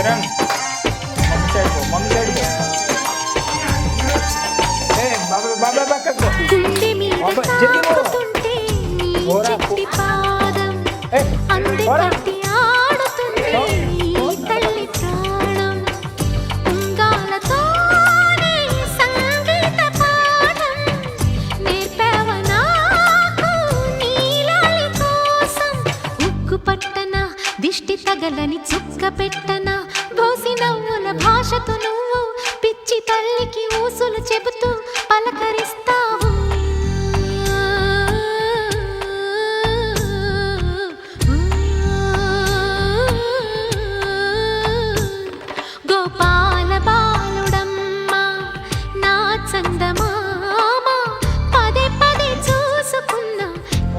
Bajrang mummy side को ए बाबा बाबा बाबा को बाबा जल्दी वो होरा को ए होरा దిష్టి తగలని చుక్క పెట్టనా భోసి నవ్వుల భాషతో నువ్వు పిచ్చి తల్లికి ఊసులు చెబుతూ పలకరిస్తావు గోపాల బాలుడమ్మ నా చందమామ పదే పదే చూసుకున్న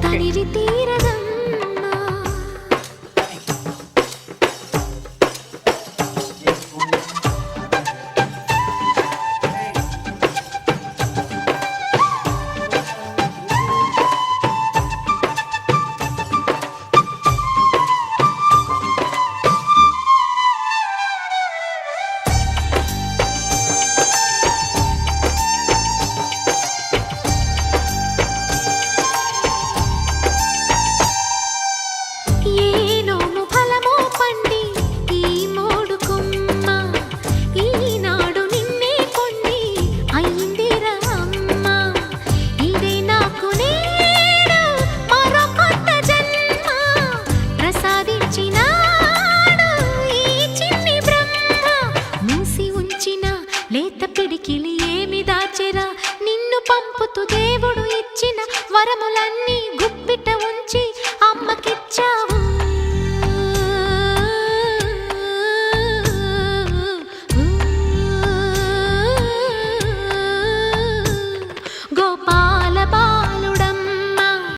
తనివి తీరదమ్మ లేత పిడికిలి ఏమి దాచెరా నిన్ను పంపుతూ దేవుడు ఇచ్చిన వరములన్నీ